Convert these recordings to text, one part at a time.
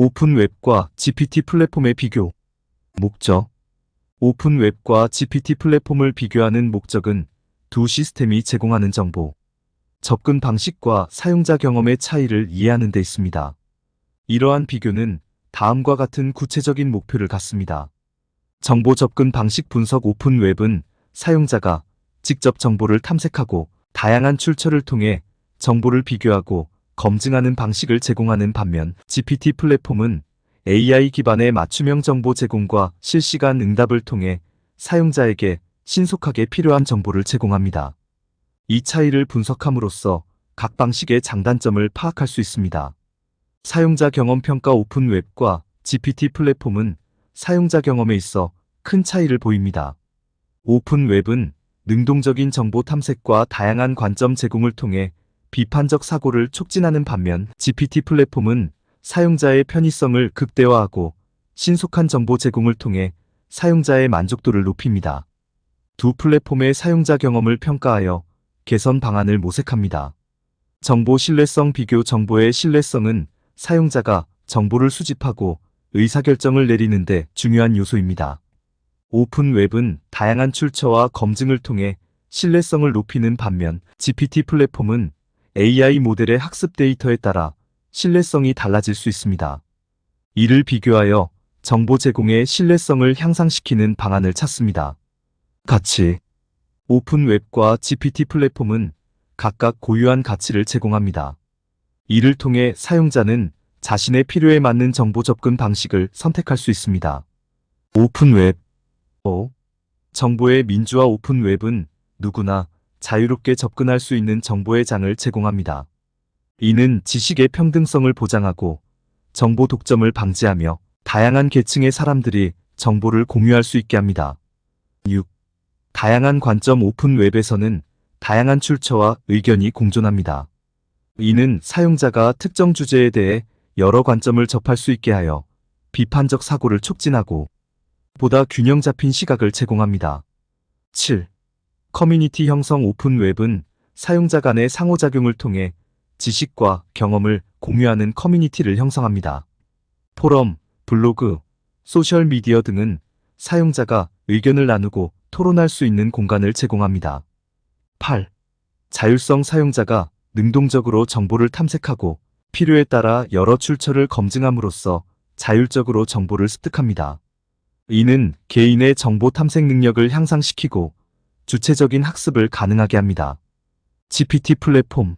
오픈웹과 GPT 플랫폼의 비교. 목적. 오픈웹과 GPT 플랫폼을 비교하는 목적은 두 시스템이 제공하는 정보, 접근 방식과 사용자 경험의 차이를 이해하는 데 있습니다. 이러한 비교는 다음과 같은 구체적인 목표를 갖습니다. 정보 접근 방식 분석. 오픈웹은 사용자가 직접 정보를 탐색하고 다양한 출처를 통해 정보를 비교하고 검증하는 방식을 제공하는 반면, GPT 플랫폼은 AI 기반의 맞춤형 정보 제공과 실시간 응답을 통해 사용자에게 신속하게 필요한 정보를 제공합니다. 이 차이를 분석함으로써 각 방식의 장단점을 파악할 수 있습니다. 사용자 경험 평가. 오픈웹과 GPT 플랫폼은 사용자 경험에 있어 큰 차이를 보입니다. 오픈웹은 능동적인 정보 탐색과 다양한 관점 제공을 통해 비판적 사고를 촉진하는 반면, GPT 플랫폼은 사용자의 편의성을 극대화하고 신속한 정보 제공을 통해 사용자의 만족도를 높입니다. 두 플랫폼의 사용자 경험을 평가하여 개선 방안을 모색합니다. 정보 신뢰성 비교. 정보의 신뢰성은 사용자가 정보를 수집하고 의사결정을 내리는 데 중요한 요소입니다. 오픈웹은 다양한 출처와 검증을 통해 신뢰성을 높이는 반면, GPT 플랫폼은 AI 모델의 학습 데이터에 따라 신뢰성이 달라질 수 있습니다. 이를 비교하여 정보 제공의 신뢰성을 향상시키는 방안을 찾습니다. 가치. 오픈웹과 GPT 플랫폼은 각각 고유한 가치를 제공합니다. 이를 통해 사용자는 자신의 필요에 맞는 정보 접근 방식을 선택할 수 있습니다. 오픈웹. 정보의 민주화. 오픈웹은 누구나 자유롭게 접근할 수 있는 정보의 장을 제공합니다. 이는 지식의 평등성을 보장하고 정보 독점을 방지하며 다양한 계층의 사람들이 정보를 공유할 수 있게 합니다. 6. 다양한 관점. 오픈웹에서는 다양한 출처와 의견이 공존합니다. 이는 사용자가 특정 주제에 대해 여러 관점을 접할 수 있게 하여 비판적 사고를 촉진하고 보다 균형 잡힌 시각을 제공합니다. 7. 커뮤니티 형성. 오픈웹은 사용자 간의 상호작용을 통해 지식과 경험을 공유하는 커뮤니티를 형성합니다. 포럼, 블로그, 소셜미디어 등은 사용자가 의견을 나누고 토론할 수 있는 공간을 제공합니다. 8. 자율성. 사용자가 능동적으로 정보를 탐색하고 필요에 따라 여러 출처를 검증함으로써 자율적으로 정보를 습득합니다. 이는 개인의 정보 탐색 능력을 향상시키고 주체적인 학습을 가능하게 합니다. GPT 플랫폼.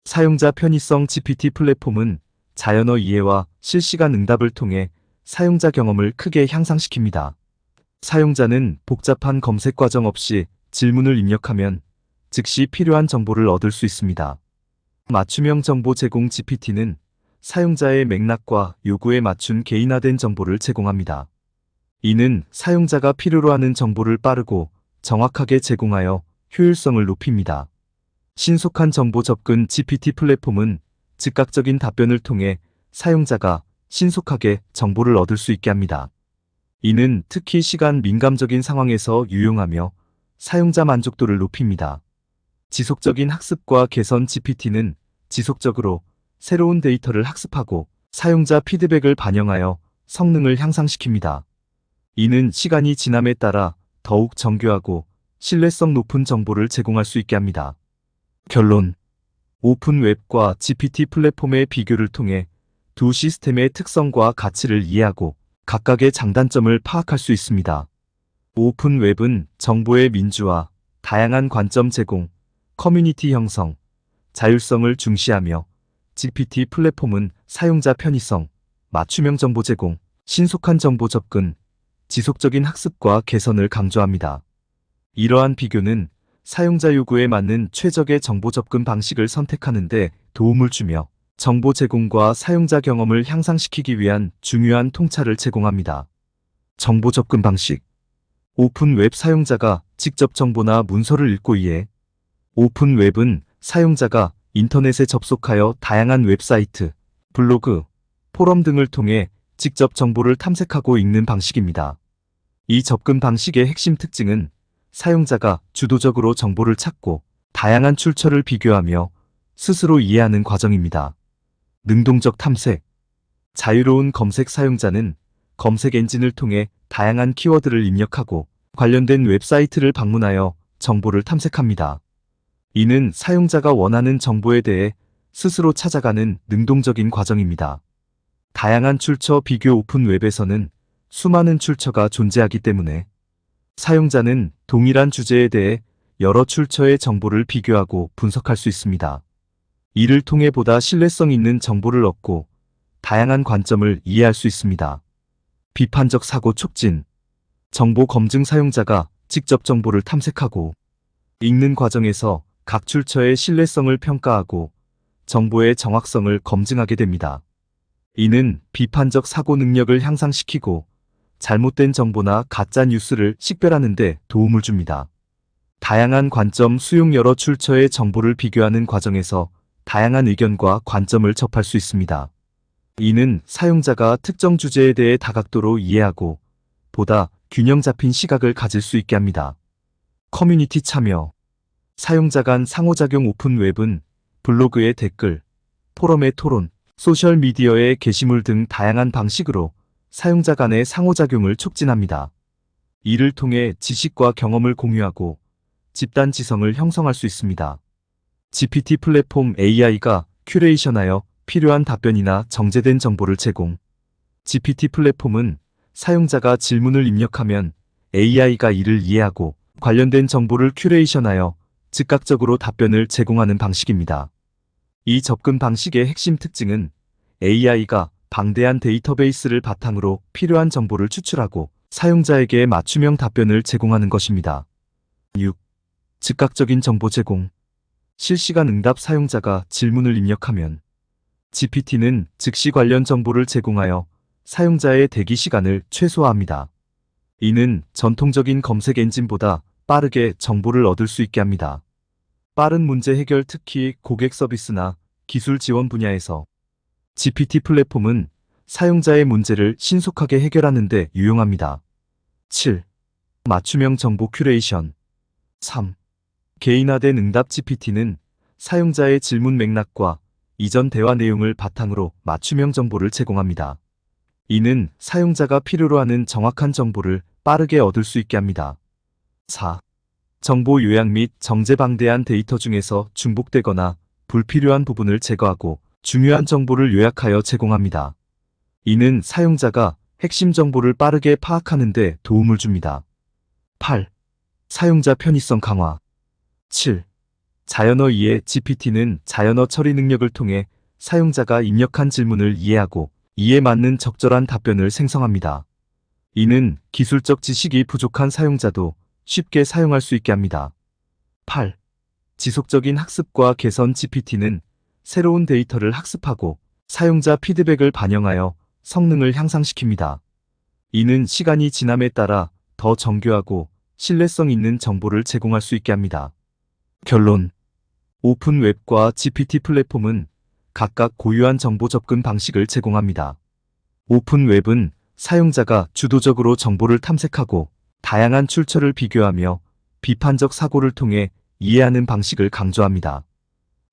사용자 편의성. GPT 플랫폼은 자연어 이해와 실시간 응답을 통해 사용자 경험을 크게 향상시킵니다. 사용자는 복잡한 검색 과정 없이 질문을 입력하면 즉시 필요한 정보를 얻을 수 있습니다. 맞춤형 정보 제공. GPT는 사용자의 맥락과 요구에 맞춘 개인화된 정보를 제공합니다. 이는 사용자가 필요로 하는 정보를 빠르고 정확하게 제공하여 효율성을 높입니다. 신속한 정보 접근. GPT 플랫폼은 즉각적인 답변을 통해 사용자가 신속하게 정보를 얻을 수 있게 합니다. 이는 특히 시간 민감적인 상황에서 유용하며 사용자 만족도를 높입니다. 지속적인 학습과 개선. GPT는 지속적으로 새로운 데이터를 학습하고 사용자 피드백을 반영하여 성능을 향상시킵니다. 이는 시간이 지남에 따라 더욱 정교하고 신뢰성 높은 정보를 제공할 수 있게 합니다. 결론. 오픈웹과 GPT 플랫폼의 비교를 통해 두 시스템의 특성과 가치를 이해하고 각각의 장단점을 파악할 수 있습니다. 오픈웹은 정보의 민주화, 다양한 관점 제공, 커뮤니티 형성, 자율성을 중시하며 GPT 플랫폼은 사용자 편의성, 맞춤형 정보 제공, 신속한 정보 접근, 지속적인 학습과 개선을 강조합니다. 이러한 비교는 사용자 요구에 맞는 최적의 정보 접근 방식을 선택하는 데 도움을 주며 정보 제공과 사용자 경험을 향상시키기 위한 중요한 통찰을 제공합니다. 정보 접근 방식. 오픈웹. 사용자가 직접 정보나 문서를 읽고 이해. 오픈웹은 사용자가 인터넷에 접속하여 다양한 웹사이트, 블로그, 포럼 등을 통해 직접 정보를 탐색하고 읽는 방식입니다. 이 접근 방식의 핵심 특징은 사용자가 주도적으로 정보를 찾고 다양한 출처를 비교하며 스스로 이해하는 과정입니다. 능동적 탐색. 자유로운 검색 사용자는 검색 엔진을 통해 다양한 키워드를 입력하고 관련된 웹사이트를 방문하여 정보를 탐색합니다. 이는 사용자가 원하는 정보에 대해 스스로 찾아가는 능동적인 과정입니다. 다양한 출처 비교 오픈 웹에서는 수많은 출처가 존재하기 때문에 사용자는 동일한 주제에 대해 여러 출처의 정보를 비교하고 분석할 수 있습니다. 이를 통해 보다 신뢰성 있는 정보를 얻고 다양한 관점을 이해할 수 있습니다. 비판적 사고 촉진. 정보 검증 사용자가 직접 정보를 탐색하고 읽는 과정에서 각 출처의 신뢰성을 평가하고 정보의 정확성을 검증하게 됩니다. 이는 비판적 사고 능력을 향상시키고 잘못된 정보나 가짜 뉴스를 식별하는 데 도움을 줍니다. 다양한 관점 수용. 여러 출처의 정보를 비교하는 과정에서 다양한 의견과 관점을 접할 수 있습니다. 이는 사용자가 특정 주제에 대해 다각도로 이해하고 보다 균형 잡힌 시각을 가질 수 있게 합니다. 커뮤니티 참여. 사용자 간 상호작용. 오픈 웹은 블로그의 댓글, 포럼의 토론, 소셜미디어의 게시물 등 다양한 방식으로 사용자 간의 상호작용을 촉진합니다. 이를 통해 지식과 경험을 공유하고 집단 지성을 형성할 수 있습니다. GPT 플랫폼. AI가 큐레이션하여 필요한 답변이나 정제된 정보를 제공. GPT 플랫폼은 사용자가 질문을 입력하면 AI가 이를 이해하고 관련된 정보를 큐레이션하여 즉각적으로 답변을 제공하는 방식입니다. 이 접근 방식의 핵심 특징은 AI가 방대한 데이터베이스를 바탕으로 필요한 정보를 추출하고 사용자에게 맞춤형 답변을 제공하는 것입니다. 6. 즉각적인 정보 제공. 실시간 응답. 사용자가 질문을 입력하면 GPT는 즉시 관련 정보를 제공하여 사용자의 대기 시간을 최소화합니다. 이는 전통적인 검색 엔진보다 빠르게 정보를 얻을 수 있게 합니다. 빠른 문제 해결. 특히 고객 서비스나 기술 지원 분야에서 GPT 플랫폼은 사용자의 문제를 신속하게 해결하는 데 유용합니다. 7. 맞춤형 정보 큐레이션. 3. 개인화된 응답. GPT는 사용자의 질문 맥락과 이전 대화 내용을 바탕으로 맞춤형 정보를 제공합니다. 이는 사용자가 필요로 하는 정확한 정보를 빠르게 얻을 수 있게 합니다. 4. 정보 요약 및 정제. 방대한 데이터 중에서 중복되거나 불필요한 부분을 제거하고 중요한 정보를 요약하여 제공합니다. 이는 사용자가 핵심 정보를 빠르게 파악하는 데 도움을 줍니다. 8. 사용자 편의성 강화. 7. 자연어 이해. GPT는 자연어 처리 능력을 통해 사용자가 입력한 질문을 이해하고 이에 맞는 적절한 답변을 생성합니다. 이는 기술적 지식이 부족한 사용자도 쉽게 사용할 수 있게 합니다. 8. 지속적인 학습과 개선. GPT는 새로운 데이터를 학습하고 사용자 피드백을 반영하여 성능을 향상시킵니다. 이는 시간이 지남에 따라 더 정교하고 신뢰성 있는 정보를 제공할 수 있게 합니다. 결론. 오픈 웹과 GPT 플랫폼은 각각 고유한 정보 접근 방식을 제공합니다. 오픈 웹은 사용자가 주도적으로 정보를 탐색하고 다양한 출처를 비교하며 비판적 사고를 통해 이해하는 방식을 강조합니다.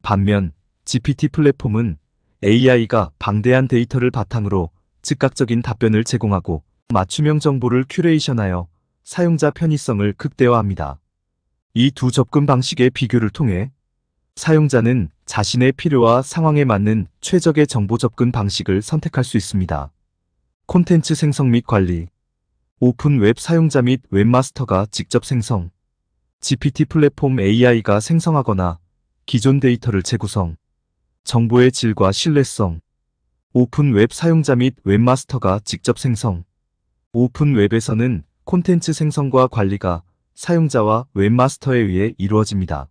반면 GPT 플랫폼은 AI가 방대한 데이터를 바탕으로 즉각적인 답변을 제공하고 맞춤형 정보를 큐레이션하여 사용자 편의성을 극대화합니다. 이 두 접근 방식의 비교를 통해 사용자는 자신의 필요와 상황에 맞는 최적의 정보 접근 방식을 선택할 수 있습니다. 콘텐츠 생성 및 관리. 오픈 웹. 사용자 및 웹마스터가 직접 생성. GPT 플랫폼. AI가 생성하거나 기존 데이터를 재구성. 정보의 질과 신뢰성. 오픈 웹. 사용자 및 웹마스터가 직접 생성. 오픈 웹에서는 콘텐츠 생성과 관리가 사용자와 웹마스터에 의해 이루어집니다.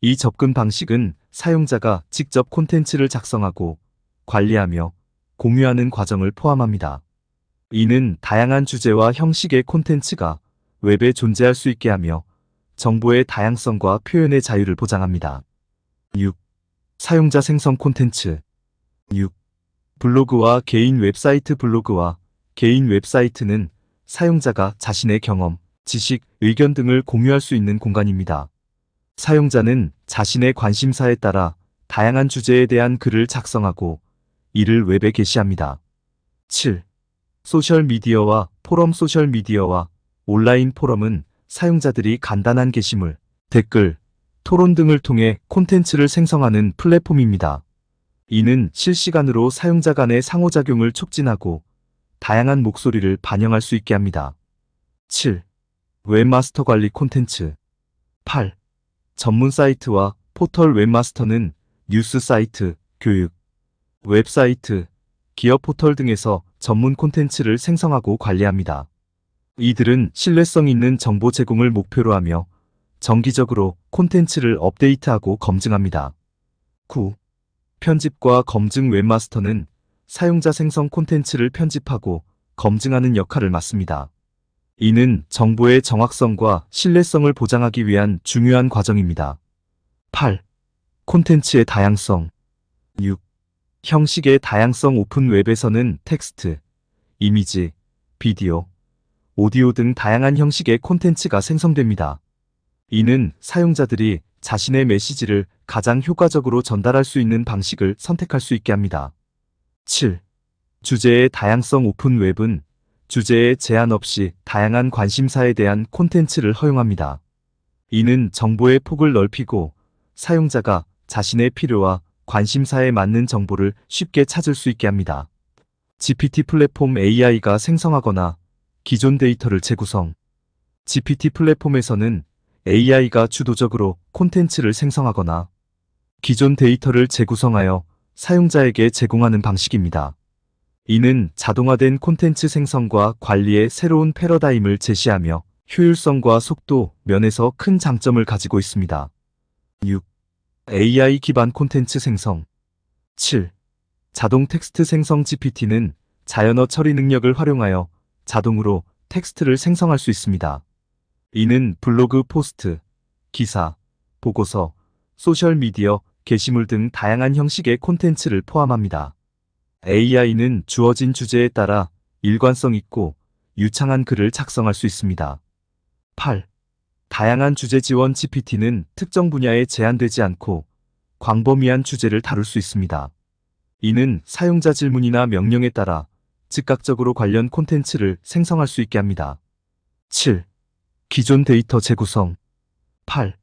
이 접근 방식은 사용자가 직접 콘텐츠를 작성하고 관리하며 공유하는 과정을 포함합니다. 이는 다양한 주제와 형식의 콘텐츠가 웹에 존재할 수 있게 하며 정보의 다양성과 표현의 자유를 보장합니다. 6. 사용자 생성 콘텐츠. 6. 블로그와 개인 웹사이트. 블로그와 개인 웹사이트는 사용자가 자신의 경험, 지식, 의견 등을 공유할 수 있는 공간입니다. 사용자는 자신의 관심사에 따라 다양한 주제에 대한 글을 작성하고 이를 웹에 게시합니다. 7. 소셜미디어와 포럼. 소셜미디어와 온라인 포럼은 사용자들이 간단한 게시물, 댓글, 토론 등을 통해 콘텐츠를 생성하는 플랫폼입니다. 이는 실시간으로 사용자 간의 상호작용을 촉진하고 다양한 목소리를 반영할 수 있게 합니다. 7. 웹마스터 관리 콘텐츠. 8. 전문 사이트와 포털. 웹마스터는 뉴스 사이트, 교육, 웹사이트, 기업 포털 등에서 전문 콘텐츠를 생성하고 관리합니다. 이들은 신뢰성 있는 정보 제공을 목표로 하며 정기적으로 콘텐츠를 업데이트하고 검증합니다. 9. 편집과 검증. 웹마스터는 사용자 생성 콘텐츠를 편집하고 검증하는 역할을 맡습니다. 이는 정보의 정확성과 신뢰성을 보장하기 위한 중요한 과정입니다. 8. 콘텐츠의 다양성. 6. 형식의 다양성. 오픈 웹에서는 텍스트, 이미지, 비디오, 오디오 등 다양한 형식의 콘텐츠가 생성됩니다. 이는 사용자들이 자신의 메시지를 가장 효과적으로 전달할 수 있는 방식을 선택할 수 있게 합니다. 7. 주제의 다양성. 오픈 웹은 주제에 제한 없이 다양한 관심사에 대한 콘텐츠를 허용합니다. 이는 정보의 폭을 넓히고 사용자가 자신의 필요와 관심사에 맞는 정보를 쉽게 찾을 수 있게 합니다. GPT 플랫폼. AI가 생성하거나 기존 데이터를 재구성. GPT 플랫폼에서는 AI가 주도적으로 콘텐츠를 생성하거나 기존 데이터를 재구성하여 사용자에게 제공하는 방식입니다. 이는 자동화된 콘텐츠 생성과 관리의 새로운 패러다임을 제시하며 효율성과 속도 면에서 큰 장점을 가지고 있습니다. 6. AI 기반 콘텐츠 생성. 7. 자동 텍스트 생성. GPT는 자연어 처리 능력을 활용하여 자동으로 텍스트를 생성할 수 있습니다. 이는 블로그 포스트, 기사, 보고서, 소셜미디어, 게시물 등 다양한 형식의 콘텐츠를 포함합니다. AI는 주어진 주제에 따라 일관성 있고 유창한 글을 작성할 수 있습니다. 8. 다양한 주제 지원. GPT는 특정 분야에 제한되지 않고 광범위한 주제를 다룰 수 있습니다. 이는 사용자 질문이나 명령에 따라 즉각적으로 관련 콘텐츠를 생성할 수 있게 합니다. 7. 기존 데이터 재구성. 8.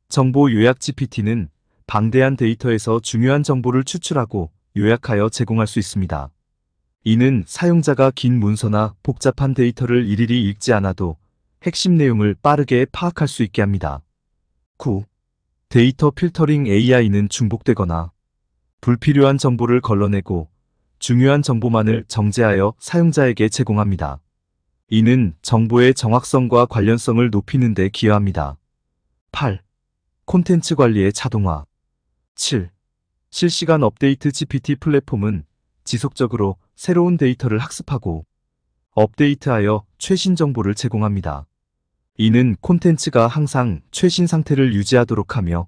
정보 요약. GPT는 방대한 데이터에서 중요한 정보를 추출하고 요약하여 제공할 수 있습니다. 이는 사용자가 긴 문서나 복잡한 데이터를 일일이 읽지 않아도 핵심 내용을 빠르게 파악할 수 있게 합니다. 9. 데이터 필터링. AI는 중복되거나 불필요한 정보를 걸러내고 중요한 정보만을 정제하여 사용자에게 제공합니다. 이는 정보의 정확성과 관련성을 높이는 데 기여합니다. 8. 콘텐츠 관리의 자동화. 7. 실시간 업데이트. GPT 플랫폼은 지속적으로 새로운 데이터를 학습하고 업데이트하여 최신 정보를 제공합니다. 이는 콘텐츠가 항상 최신 상태를 유지하도록 하며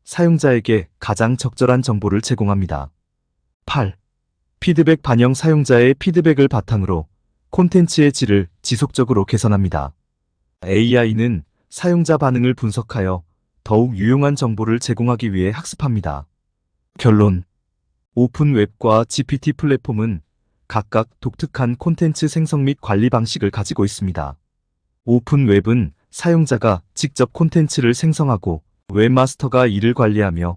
사용자에게 가장 적절한 정보를 제공합니다. 8. 피드백 반영. 사용자의 피드백을 바탕으로 콘텐츠의 질을 지속적으로 개선합니다. AI는 사용자 반응을 분석하여 더욱 유용한 정보를 제공하기 위해 학습합니다. 결론. 오픈 웹과 GPT 플랫폼은 각각 독특한 콘텐츠 생성 및 관리 방식을 가지고 있습니다. 오픈 웹은 사용자가 직접 콘텐츠를 생성하고 웹마스터가 이를 관리하며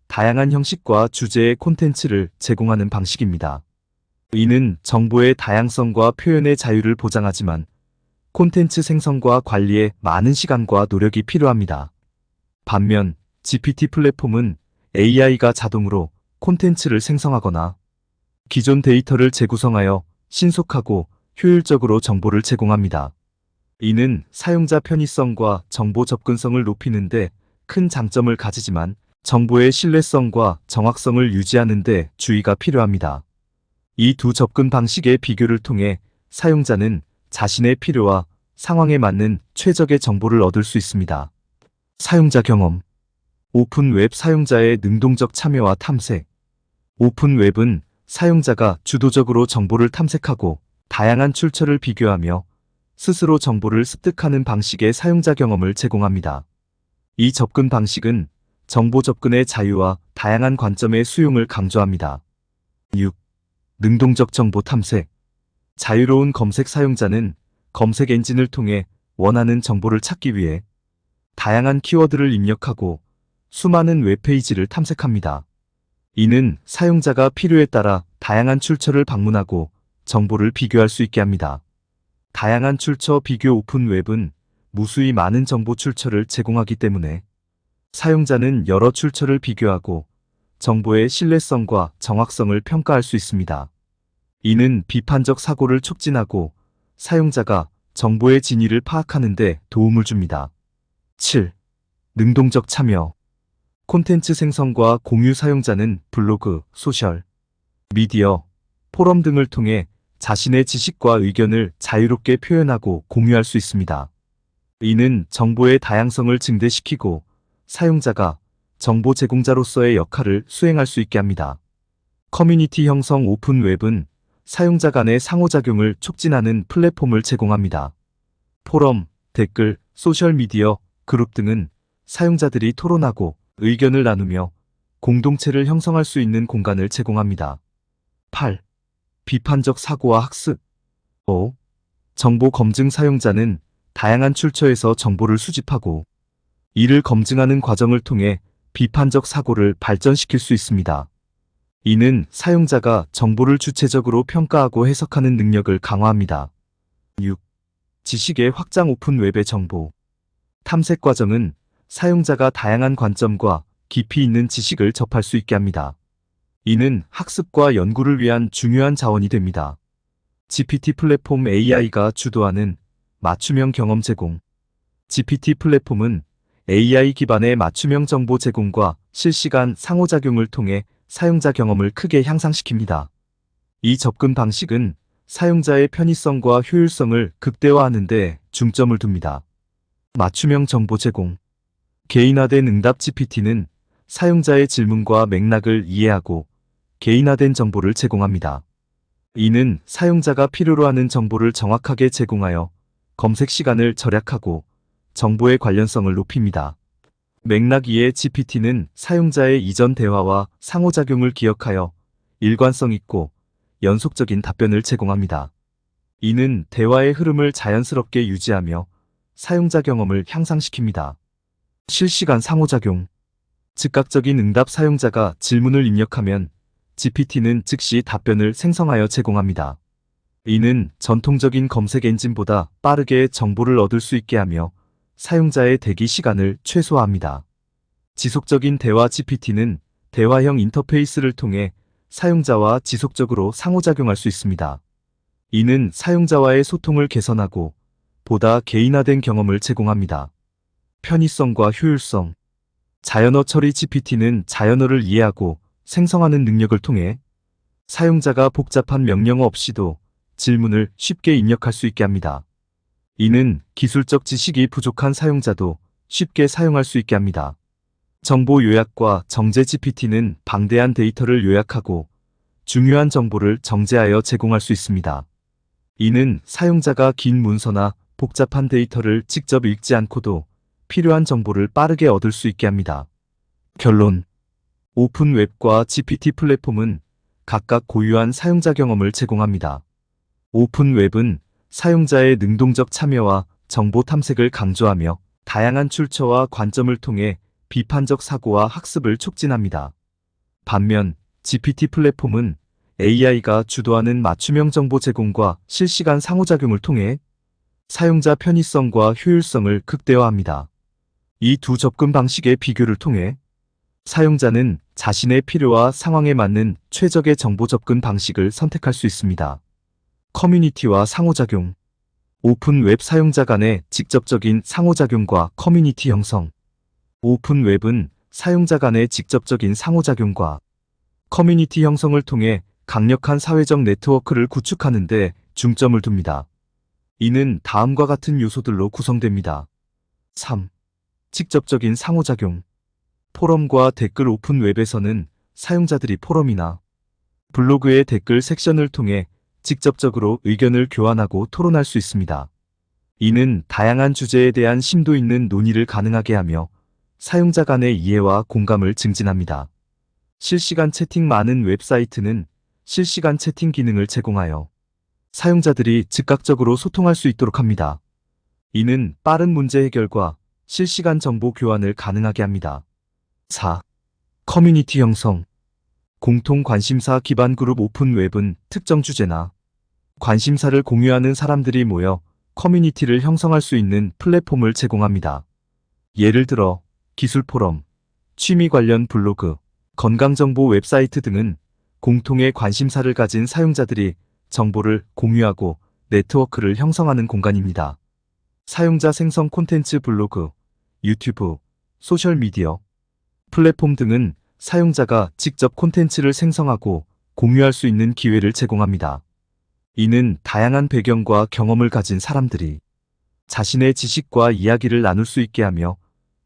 다양한 형식과 주제의 콘텐츠를 제공하는 방식입니다. 이는 정보의 다양성과 표현의 자유를 보장하지만 콘텐츠 생성과 관리에 많은 시간과 노력이 필요합니다. 반면 GPT 플랫폼은 AI가 자동으로 콘텐츠를 생성하거나 기존 데이터를 재구성하여 신속하고 효율적으로 정보를 제공합니다. 이는 사용자 편의성과 정보 접근성을 높이는 데 큰 장점을 가지지만 정보의 신뢰성과 정확성을 유지하는 데 주의가 필요합니다. 이 두 접근 방식의 비교를 통해 사용자는 자신의 필요와 상황에 맞는 최적의 정보를 얻을 수 있습니다. 사용자 경험. 오픈 웹. 사용자의 능동적 참여와 탐색. 오픈 웹은 사용자가 주도적으로 정보를 탐색하고 다양한 출처를 비교하며 스스로 정보를 습득하는 방식의 사용자 경험을 제공합니다. 이 접근 방식은 정보 접근의 자유와 다양한 관점의 수용을 강조합니다. 6. 능동적 정보 탐색. 자유로운 검색 사용자는 검색 엔진을 통해 원하는 정보를 찾기 위해 다양한 키워드를 입력하고 수많은 웹페이지를 탐색합니다. 이는 사용자가 필요에 따라 다양한 출처를 방문하고 정보를 비교할 수 있게 합니다. 다양한 출처 비교 오픈 웹은 무수히 많은 정보 출처를 제공하기 때문에 사용자는 여러 출처를 비교하고 정보의 신뢰성과 정확성을 평가할 수 있습니다. 이는 비판적 사고를 촉진하고 사용자가 정보의 진위를 파악하는 데 도움을 줍니다. 7. 능동적 참여. 콘텐츠 생성과 공유. 사용자는 블로그, 소셜, 미디어, 포럼 등을 통해 자신의 지식과 의견을 자유롭게 표현하고 공유할 수 있습니다. 이는 정보의 다양성을 증대시키고 사용자가 정보 제공자로서의 역할을 수행할 수 있게 합니다. 커뮤니티 형성. 오픈 웹은 사용자 간의 상호작용을 촉진하는 플랫폼을 제공합니다. 포럼, 댓글, 소셜미디어, 그룹 등은 사용자들이 토론하고 의견을 나누며 공동체를 형성할 수 있는 공간을 제공합니다. 8. 비판적 사고와 학습. 5. 정보 검증. 사용자는 다양한 출처에서 정보를 수집하고 이를 검증하는 과정을 통해 비판적 사고를 발전시킬 수 있습니다. 이는 사용자가 정보를 주체적으로 평가하고 해석하는 능력을 강화합니다. 6. 지식의 확장. 오픈 웹의 정보 탐색 과정은 사용자가 다양한 관점과 깊이 있는 지식을 접할 수 있게 합니다. 이는 학습과 연구를 위한 중요한 자원이 됩니다. GPT 플랫폼. AI가 주도하는 맞춤형 경험 제공. GPT 플랫폼은 AI 기반의 맞춤형 정보 제공과 실시간 상호작용을 통해 사용자 경험을 크게 향상시킵니다. 이 접근 방식은 사용자의 편의성과 효율성을 극대화하는 데 중점을 둡니다. 맞춤형 정보 제공. 개인화된 응답. GPT는 사용자의 질문과 맥락을 이해하고 개인화된 정보를 제공합니다. 이는 사용자가 필요로 하는 정보를 정확하게 제공하여 검색 시간을 절약하고 정보의 관련성을 높입니다. 맥락 이해. GPT는 사용자의 이전 대화와 상호작용을 기억하여 일관성 있고 연속적인 답변을 제공합니다. 이는 대화의 흐름을 자연스럽게 유지하며 사용자 경험을 향상시킵니다. 실시간 상호작용. 즉각적인 응답. 사용자가 질문을 입력하면 GPT는 즉시 답변을 생성하여 제공합니다. 이는 전통적인 검색 엔진보다 빠르게 정보를 얻을 수 있게 하며 사용자의 대기 시간을 최소화합니다. 지속적인 대화. GPT는 대화형 인터페이스를 통해 사용자와 지속적으로 상호작용할 수 있습니다. 이는 사용자와의 소통을 개선하고 보다 개인화된 경험을 제공합니다. 편의성과 효율성. 자연어 처리. GPT는 자연어를 이해하고 생성하는 능력을 통해 사용자가 복잡한 명령어 없이도 질문을 쉽게 입력할 수 있게 합니다. 이는 기술적 지식이 부족한 사용자도 쉽게 사용할 수 있게 합니다. 정보 요약과 정제. GPT는 방대한 데이터를 요약하고 중요한 정보를 정제하여 제공할 수 있습니다. 이는 사용자가 긴 문서나 복잡한 데이터를 직접 읽지 않고도 필요한 정보를 빠르게 얻을 수 있게 합니다. 결론. 오픈 웹과 GPT 플랫폼은 각각 고유한 사용자 경험을 제공합니다. 오픈 웹은 사용자의 능동적 참여와 정보 탐색을 강조하며 다양한 출처와 관점을 통해 비판적 사고와 학습을 촉진합니다. 반면 GPT 플랫폼은 AI가 주도하는 맞춤형 정보 제공과 실시간 상호작용을 통해 사용자 편의성과 효율성을 극대화합니다. 이 두 접근 방식의 비교를 통해 사용자는 자신의 필요와 상황에 맞는 최적의 정보 접근 방식을 선택할 수 있습니다. 커뮤니티와 상호작용. 오픈 웹. 사용자 간의 직접적인 상호작용과 커뮤니티 형성. 오픈 웹은 사용자 간의 직접적인 상호작용과 커뮤니티 형성을 통해 강력한 사회적 네트워크를 구축하는 데 중점을 둡니다. 이는 다음과 같은 요소들로 구성됩니다. 3. 직접적인 상호작용. 포럼과 댓글. 오픈 웹에서는 사용자들이 포럼이나 블로그의 댓글 섹션을 통해 직접적으로 의견을 교환하고 토론할 수 있습니다. 이는 다양한 주제에 대한 심도 있는 논의를 가능하게 하며 사용자 간의 이해와 공감을 증진합니다. 실시간 채팅. 많은 웹사이트는 실시간 채팅 기능을 제공하여 사용자들이 즉각적으로 소통할 수 있도록 합니다. 이는 빠른 문제 해결과 실시간 정보 교환을 가능하게 합니다. 4. 커뮤니티 형성. 공통 관심사 기반 그룹 오픈 웹은 특정 주제나 관심사를 공유하는 사람들이 모여 커뮤니티를 형성할 수 있는 플랫폼을 제공합니다. 예를 들어 기술 포럼, 취미 관련 블로그, 건강정보 웹사이트 등은 공통의 관심사를 가진 사용자들이 정보를 공유하고 네트워크를 형성하는 공간입니다. 사용자 생성 콘텐츠 블로그, 유튜브, 소셜미디어, 플랫폼 등은 사용자가 직접 콘텐츠를 생성하고 공유할 수 있는 기회를 제공합니다. 이는 다양한 배경과 경험을 가진 사람들이 자신의 지식과 이야기를 나눌 수 있게 하며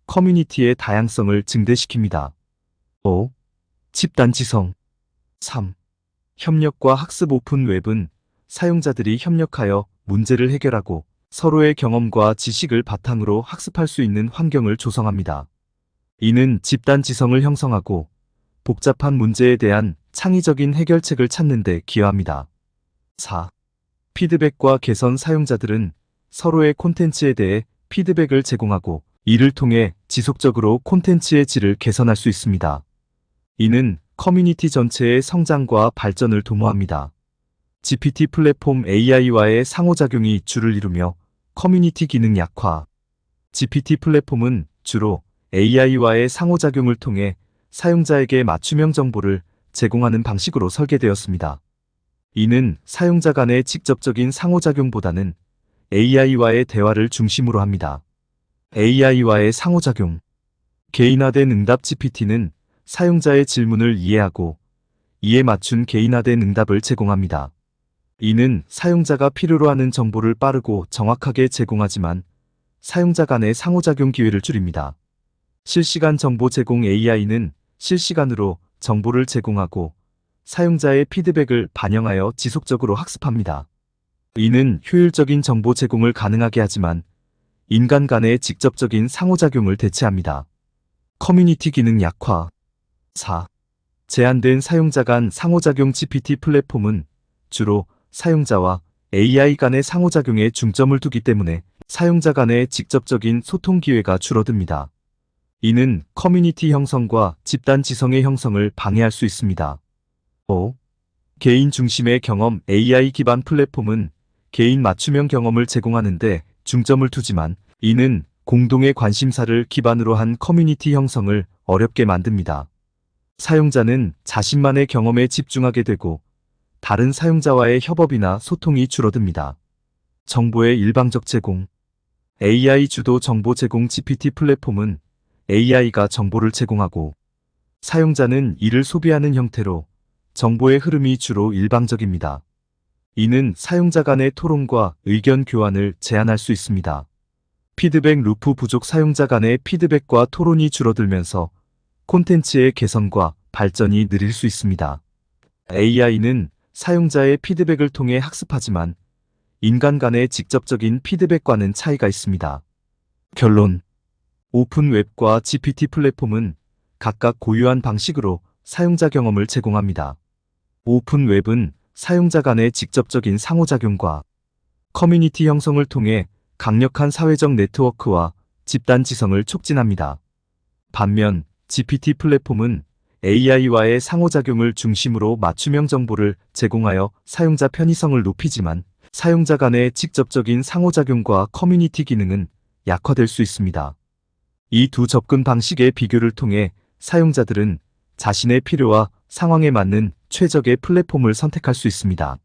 커뮤니티의 다양성을 증대시킵니다. 5. 집단지성. 3. 협력과 학습 오픈 웹은 사용자들이 협력하여 문제를 해결하고 서로의 경험과 지식을 바탕으로 학습할 수 있는 환경을 조성합니다. 이는 집단지성을 형성하고 복잡한 문제에 대한 창의적인 해결책을 찾는 데 기여합니다. 4. 피드백과 개선. 사용자들은 서로의 콘텐츠에 대해 피드백을 제공하고 이를 통해 지속적으로 콘텐츠의 질을 개선할 수 있습니다. 이는 커뮤니티 전체의 성장과 발전을 도모합니다. GPT 플랫폼 AI와의 상호작용이 주를 이루며 커뮤니티 기능 약화. GPT 플랫폼은 주로 AI와의 상호작용을 통해 사용자에게 맞춤형 정보를 제공하는 방식으로 설계되었습니다. 이는 사용자 간의 직접적인 상호작용보다는 AI와의 대화를 중심으로 합니다. AI와의 상호작용. 개인화된 응답. GPT는 사용자의 질문을 이해하고 이에 맞춘 개인화된 응답을 제공합니다. 이는 사용자가 필요로 하는 정보를 빠르고 정확하게 제공하지만 사용자 간의 상호작용 기회를 줄입니다. 실시간 정보 제공. AI는 실시간으로 정보를 제공하고 사용자의 피드백을 반영하여 지속적으로 학습합니다. 이는 효율적인 정보 제공을 가능하게 하지만 인간 간의 직접적인 상호작용을 대체합니다. 커뮤니티 기능 약화. 4. 제한된 사용자 간 상호작용. GPT 플랫폼은 주로 사용자와 AI 간의 상호작용에 중점을 두기 때문에 사용자 간의 직접적인 소통 기회가 줄어듭니다. 이는 커뮤니티 형성과 집단 지성의 형성을 방해할 수 있습니다. 5. 개인 중심의 경험. AI 기반 플랫폼은 개인 맞춤형 경험을 제공하는데 중점을 두지만 이는 공동의 관심사를 기반으로 한 커뮤니티 형성을 어렵게 만듭니다. 사용자는 자신만의 경험에 집중하게 되고 다른 사용자와의 협업이나 소통이 줄어듭니다. 정보의 일방적 제공. AI 주도 정보 제공. GPT 플랫폼은 AI가 정보를 제공하고 사용자는 이를 소비하는 형태로 정보의 흐름이 주로 일방적입니다. 이는 사용자 간의 토론과 의견 교환을 제한할 수 있습니다. 피드백 루프 부족. 사용자 간의 피드백과 토론이 줄어들면서 콘텐츠의 개선과 발전이 느릴 수 있습니다. AI는 사용자의 피드백을 통해 학습하지만 인간 간의 직접적인 피드백과는 차이가 있습니다. 결론. 오픈 웹과 GPT 플랫폼은 각각 고유한 방식으로 사용자 경험을 제공합니다. 오픈 웹은 사용자 간의 직접적인 상호작용과 커뮤니티 형성을 통해 강력한 사회적 네트워크와 집단 지성을 촉진합니다. 반면 GPT 플랫폼은 AI와의 상호작용을 중심으로 맞춤형 정보를 제공하여 사용자 편의성을 높이지만 사용자 간의 직접적인 상호작용과 커뮤니티 기능은 약화될 수 있습니다. 이 두 접근 방식의 비교를 통해 사용자들은 자신의 필요와 상황에 맞는 최적의 플랫폼을 선택할 수 있습니다.